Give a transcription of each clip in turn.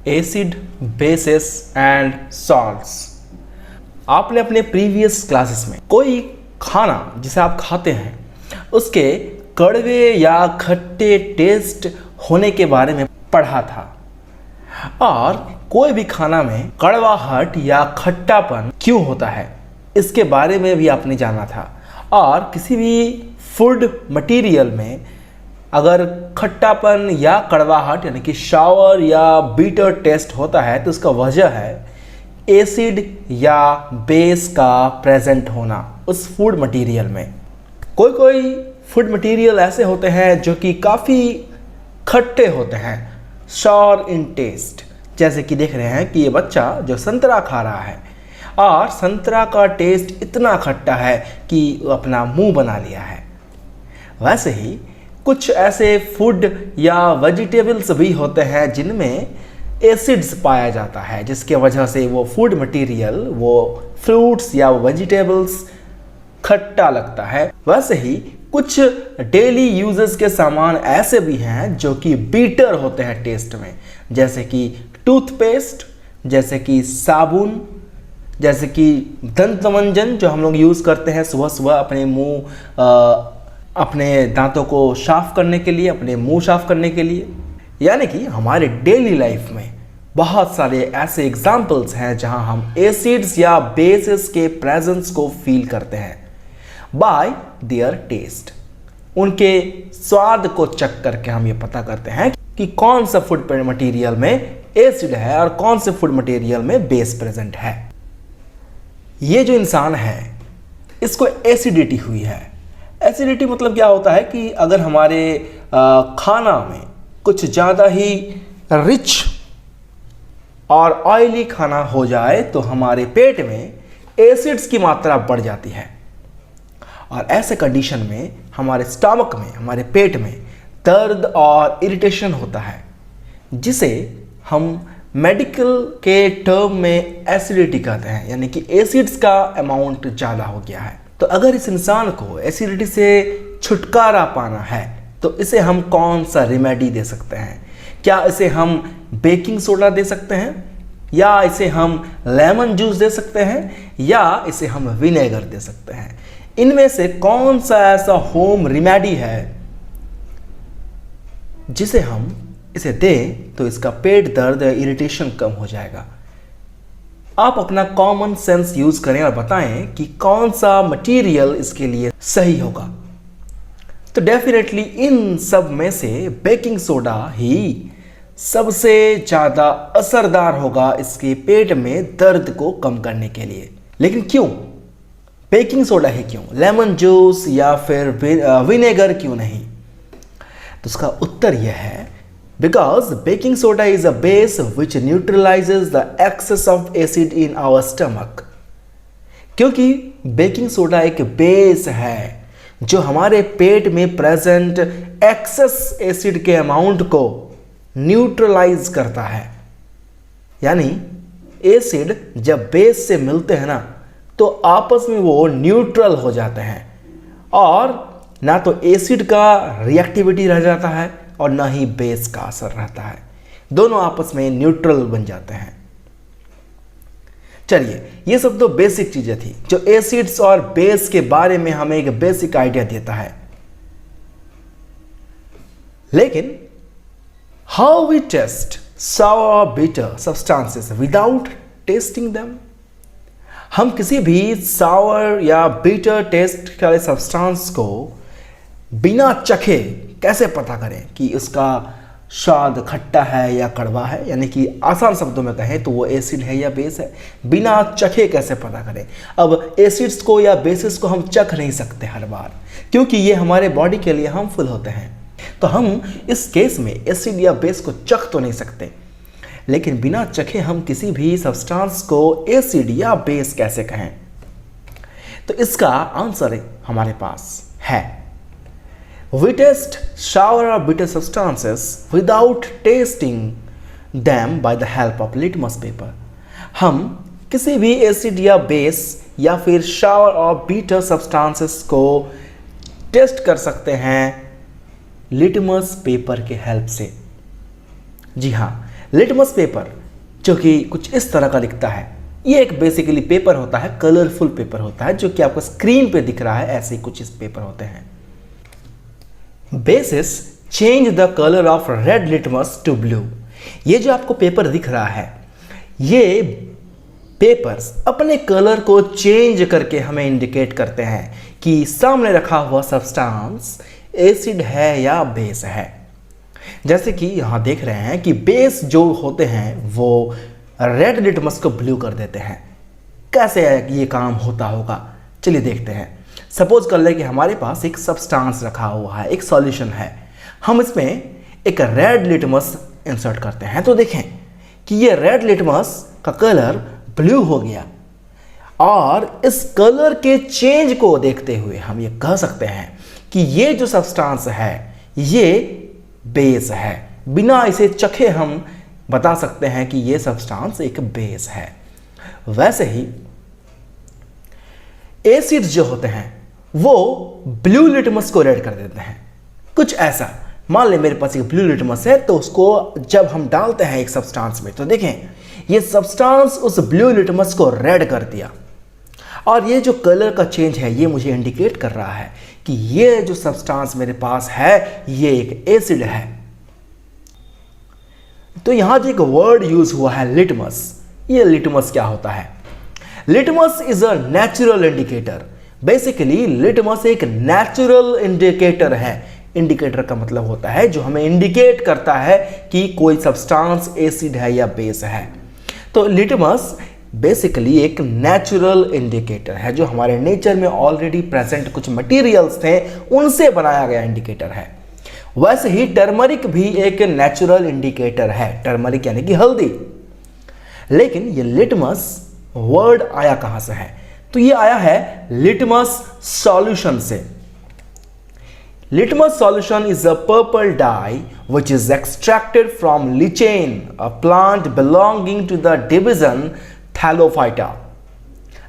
Acid, bases and salts. आपने अपने previous classes में कोई खाना जिसे आप खाते हैं उसके कड़वे या खट्टे टेस्ट होने के बारे में पढ़ा था, और कोई भी खाना में कड़वाहट या खट्टापन क्यों होता है इसके बारे में भी आपने जाना था। और किसी भी फूड मटेरियल में अगर खट्टापन या कड़वाहट यानी कि शावर या बीटर टेस्ट होता है तो उसका वजह है एसिड या बेस का प्रेजेंट होना उस फूड मटेरियल में। कोई फूड मटेरियल ऐसे होते हैं जो कि काफ़ी खट्टे होते हैं, सॉर इन टेस्ट। जैसे कि देख रहे हैं कि ये बच्चा जो संतरा खा रहा है और संतरा का टेस्ट इतना खट्टा है कि अपना मुंह बना लिया है। वैसे ही कुछ ऐसे फूड या वेजिटेबल्स भी होते हैं जिनमें एसिड्स पाया जाता है, जिसके वजह से वो फूड मटेरियल, वो फ्रूट्स या वेजिटेबल्स खट्टा लगता है। वैसे ही कुछ डेली यूजेस के सामान ऐसे भी हैं जो कि बीटर होते हैं टेस्ट में, जैसे कि टूथपेस्ट, जैसे कि साबुन, जैसे कि दंतमंजन जो हम लोग यूज़ करते हैं सुबह सुबह अपने मुंह अपने दांतों को साफ करने के लिए, अपने मुंह साफ करने के लिए। यानी कि हमारे डेली लाइफ में बहुत सारे ऐसे एग्जाम्पल्स हैं जहां हम एसिड्स या बेसेस के प्रेजेंस को फील करते हैं बाय देयर टेस्ट। उनके स्वाद को चख करके हम ये पता करते हैं कि कौन सा फूड मटेरियल में एसिड है और कौन से फूड मटेरियल में बेस प्रेजेंट है। ये जो इंसान है इसको एसिडिटी हुई है। एसिडिटी मतलब क्या होता है कि अगर हमारे खाना में कुछ ज़्यादा ही रिच और ऑयली खाना हो जाए तो हमारे पेट में एसिड्स की मात्रा बढ़ जाती है, और ऐसे कंडीशन में हमारे स्टमक में, हमारे पेट में दर्द और इरिटेशन होता है, जिसे हम मेडिकल के टर्म में एसिडिटी कहते हैं, यानी कि एसिड्स का अमाउंट ज़्यादा हो गया है। तो अगर इस इंसान को एसिडिटी से छुटकारा पाना है तो इसे हम कौन सा रेमेडी दे सकते हैं? क्या इसे हम बेकिंग सोडा दे सकते हैं, या इसे हम लेमन जूस दे सकते हैं, या इसे हम विनेगर दे सकते हैं? इनमें से कौन सा ऐसा होम रेमेडी है जिसे हम इसे दें तो इसका पेट दर्द या इरिटेशन कम हो जाएगा? आप अपना कॉमन सेंस यूज करें और बताएं कि कौन सा मटेरियल इसके लिए सही होगा। तो डेफिनेटली इन सब में से बेकिंग सोडा ही सबसे ज़्यादा असरदार होगा इसके पेट में दर्द को कम करने के लिए। लेकिन क्यों बेकिंग सोडा ही क्यों? लेमन जूस या फिर विनेगर क्यों नहीं? तो उसका उत्तर यह है, because baking soda is a base which neutralizes the excess of acid in our stomach। क्योंकि बेकिंग सोडा एक बेस है जो हमारे पेट में प्रेजेंट एक्सेस एसिड के अमाउंट को न्यूट्रलाइज करता है। यानी एसिड जब बेस से मिलते हैं ना तो आपस में वो न्यूट्रल हो जाते हैं, और ना तो एसिड का रिएक्टिविटी रह जाता है और ना ही बेस का असर रहता है, दोनों आपस में न्यूट्रल बन जाते हैं। चलिए, ये सब तो बेसिक चीजें थी जो एसिड्स और बेस के बारे में हमें एक बेसिक आइडिया देता है। लेकिन how we test sour or bitter substances without tasting them? हम किसी भी sour या bitter टेस्ट वाले सब्सटेंस को बिना चखे कैसे पता करें कि उसका स्वाद खट्टा है या कड़वा है? यानी कि आसान शब्दों में कहें तो वो एसिड है या बेस है। बिना चखे कैसे पता करें? अब एसिड्स को या बेसिस को हम चख नहीं सकते हर बार, क्योंकि ये हमारे बॉडी के लिए हार्मफुल होते हैं। तो हम इस केस में एसिड या बेस को चख तो नहीं सकते, लेकिन बिना चखे हम किसी भी सब्सटेंस को एसिड या बेस कैसे कहें? तो इसका आंसर हमारे पास है, we test sour or bitter substances without tasting them by the help of litmus paper। हम किसी भी एसिड या बेस या फिर sour और bitter substances को टेस्ट कर सकते हैं लिटमस पेपर के हेल्प से। जी हाँ, लिटमस पेपर जो कि कुछ इस तरह का दिखता है, ये एक बेसिकली पेपर होता है, कलरफुल पेपर होता है जो कि आपको स्क्रीन पे दिख रहा है, ऐसे ही कुछ इस पेपर होते हैं। Basis change the colour of red litmus to blue. ये जो आपको पेपर दिख रहा है, ये पेपर्स अपने कलर को चेंज करके हमें इंडिकेट करते हैं कि सामने रखा हुआ सब्सटेंस एसिड है या बेस है। जैसे कि यहां देख रहे हैं कि बेस जो होते हैं वो रेड लिटमस को ब्लू कर देते हैं। कैसे ये काम होता होगा, चलिए देखते हैं। सपोज कर ले कि हमारे पास एक सब्सटेंस रखा हुआ है, एक सॉल्यूशन है, हम इसमें एक रेड लिटमस इंसर्ट करते हैं तो देखें कि ये रेड लिटमस का कलर ब्लू हो गया। और इस कलर के चेंज को देखते हुए हम ये कह सकते हैं कि ये जो सब्सटेंस है ये बेस है। बिना इसे चखे हम बता सकते हैं कि ये सब्सटेंस एक बेस है। वैसे ही एसिड्स जो होते हैं वो ब्लू लिटमस को रेड कर देते हैं। कुछ ऐसा, मान ले मेरे पास एक ब्लू लिटमस है तो उसको जब हम डालते हैं एक सब्सटेंस में तो देखें ये सब्सटेंस उस ब्लू लिटमस को रेड कर दिया। और ये जो कलर का चेंज है ये मुझे इंडिकेट कर रहा है कि ये जो सब्सटेंस मेरे पास है ये एक एसिड है। तो यहां जो एक वर्ड यूज हुआ है लिटमस, ये लिटमस क्या होता है? Litmus is a natural indicator. Basically litmus एक नेचुरल इंडिकेटर है। इंडिकेटर का मतलब होता है जो हमें इंडिकेट करता है कि कोई सब्सटेंस एसिड है या बेस है। तो लिटमस बेसिकली एक नेचुरल इंडिकेटर है जो हमारे नेचर में ऑलरेडी प्रेजेंट कुछ मटेरियल्स थे उनसे बनाया गया इंडिकेटर है। वैसे ही टर्मरिक भी एक नेचुरल इंडिकेटर है, टर्मरिक यानी कि हल्दी। लेकिन ये लिटमस वर्ड आया कहां से है? तो ये आया है लिटमस सॉल्यूशन से। Litmus solution is a purple dye which is extracted from lichen, a plant belonging to the division Thallophyta,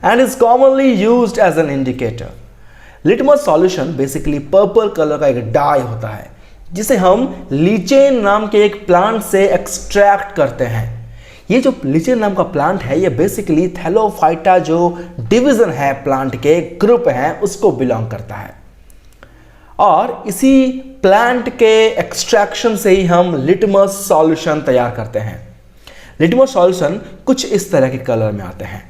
and is commonly used as an indicator. Litmus solution basically purple colour का एक die होता है जिसे हम lichen नाम के एक plant से एक्सट्रैक्ट करते हैं। ये जो लीचेन नाम का प्लांट है ये बेसिकली थैलोफाइटा जो डिवीजन है प्लांट के ग्रुप है उसको बिलोंग करता है। और इसी प्लांट के एक्सट्रैक्शन से ही हम लिटमस सॉल्यूशन तैयार करते हैं। लिटमस सॉल्यूशन कुछ इस तरह के कलर में आते हैं,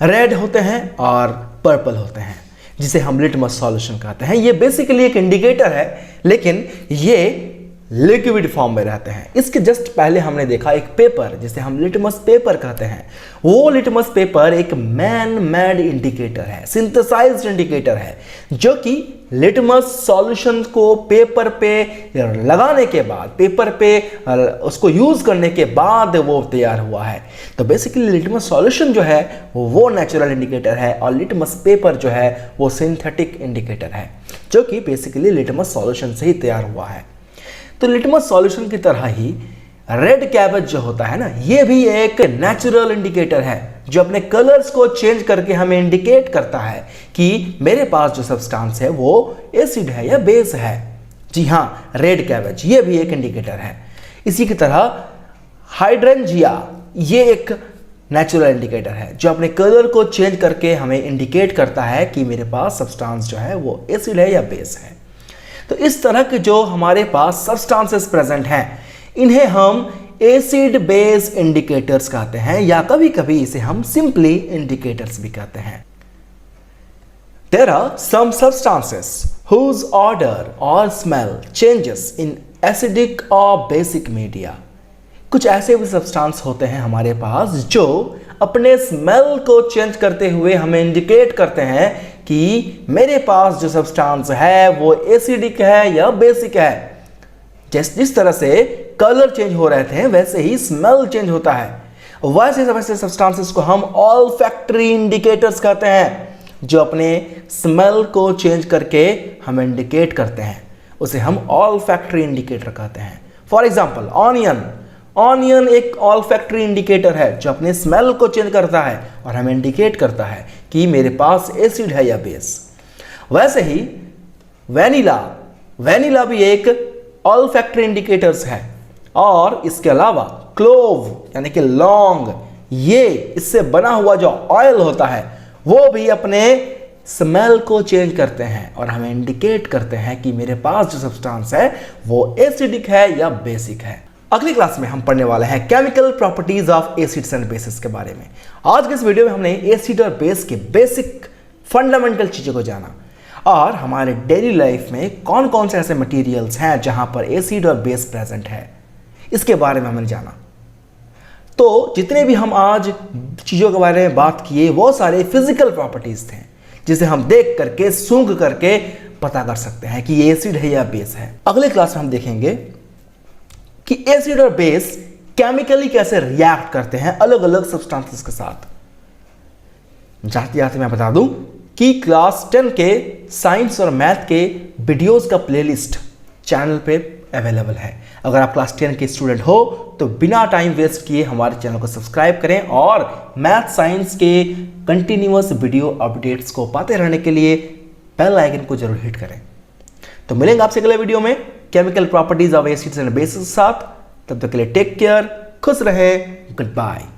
रेड होते हैं और पर्पल होते हैं, जिसे हम लिटमस सॉल्यूशन कहते हैं। ये बेसिकली एक इंडिकेटर है लेकिन ये लिक्विड फॉर्म में रहते हैं। इसके जस्ट पहले हमने देखा एक पेपर जिसे हम लिटमस पेपर कहते हैं। वो लिटमस पेपर एक मैन मेड इंडिकेटर है, सिंथेसाइज्ड इंडिकेटर है जो कि लिटमस सॉल्यूशन को पेपर पे लगाने के बाद, पेपर पे उसको यूज करने के बाद वो तैयार हुआ है। तो बेसिकली लिटमस सॉल्यूशन जो है वो नेचुरल इंडिकेटर है और लिटमस पेपर जो है वो सिंथेटिक इंडिकेटर है जो कि बेसिकली लिटमस सॉल्यूशन से ही तैयार हुआ है। तो लिटमस सॉल्यूशन की तरह ही रेड कैबेज जो होता है ना, ये भी एक नेचुरल इंडिकेटर है जो अपने कलर्स को चेंज करके हमें इंडिकेट करता है कि मेरे पास जो सब्सटेंस है वो एसिड है या बेस है। जी हाँ, रेड कैबेज ये भी एक इंडिकेटर है। इसी की तरह हाइड्रेंजिया ये एक नेचुरल इंडिकेटर है जो अपने कलर को चेंज करके हमें इंडिकेट करता है कि मेरे पास सब्सटेंस जो है वो एसिड है या बेस है। तो इस तरह के जो हमारे पास सब्सटेंसेस प्रेजेंट हैं इन्हें हम एसिड बेस इंडिकेटर्स कहते हैं या कभी कभी इसे हम सिंपली इंडिकेटर्स भी कहते हैं। There are some substances whose odor or smell changes in acidic or basic media. कुछ ऐसे भी सब्सटेंस होते हैं हमारे पास जो अपने स्मेल को चेंज करते हुए हमें इंडिकेट करते हैं कि मेरे पास जो सब्सटेंस है वो एसिडिक है या बेसिक है। जिस तरह से कलर चेंज हो रहे थे वैसे ही स्मेल चेंज होता है। वैसे सब्सटेंसेस को हम ऑल्फैक्टरी इंडिकेटर्स कहते हैं जो अपने स्मेल को चेंज करके हमें इंडिकेट करते हैं, उसे हम ऑल्फैक्टरी इंडिकेटर कहते हैं। फॉर एग्जाम्पल ऑनियन एक ऑल्फैक्टरी इंडिकेटर है जो अपने स्मेल को चेंज करता है और हमें इंडिकेट करता है कि मेरे पास एसिड है या बेस। वैसे ही वेनिला भी एक ऑल्फैक्टरी इंडिकेटर्स है और इसके अलावा क्लोव यानी कि लौंग, ये इससे बना हुआ जो ऑयल होता है वो भी अपने स्मेल को चेंज करते हैं और हमें इंडिकेट करते हैं कि मेरे पास जो सब्सटेंस है वो एसिडिक है या बेसिक है। अगली क्लास में हम पढ़ने वाले हैं chemical properties of acids and bases के बारे में। आज के इस वीडियो में हमने एसिड और बेस के बेसिक फंडामेंटल चीजों को जाना और हमारे डेली लाइफ में कौन कौन से ऐसे मटेरियल्स हैं जहां पर एसिड और बेस प्रेजेंट है, इसके बारे में हमने जाना। तो जितने भी हम आज चीजों के बारे में बात किए वो सारे फिजिकल प्रॉपर्टीज थे जिसे हम देख करके सूंघ करके पता कर सकते हैं कि ये एसिड है या बेस है। अगले क्लास में हम देखेंगे कि एसिड और बेस केमिकली कैसे रिएक्ट करते हैं अलग अलग सब्सटेंसेस के साथ। जाते जाते मैं बता दूं कि क्लास 10 के साइंस और मैथ के वीडियोस का प्लेलिस्ट चैनल पे अवेलेबल है। अगर आप क्लास 10 के स्टूडेंट हो तो बिना टाइम वेस्ट किए हमारे चैनल को सब्सक्राइब करें और मैथ साइंस के कंटिन्यूअस वीडियो अपडेट्स को पाते रहने के लिए बेल आइकन को जरूर हिट करें। तो मिलेंगे आपसे अगले वीडियो में chemical properties of acids and bases के साथ। तब तक के लिए टेक केयर, खुश रहे, गुड बाय।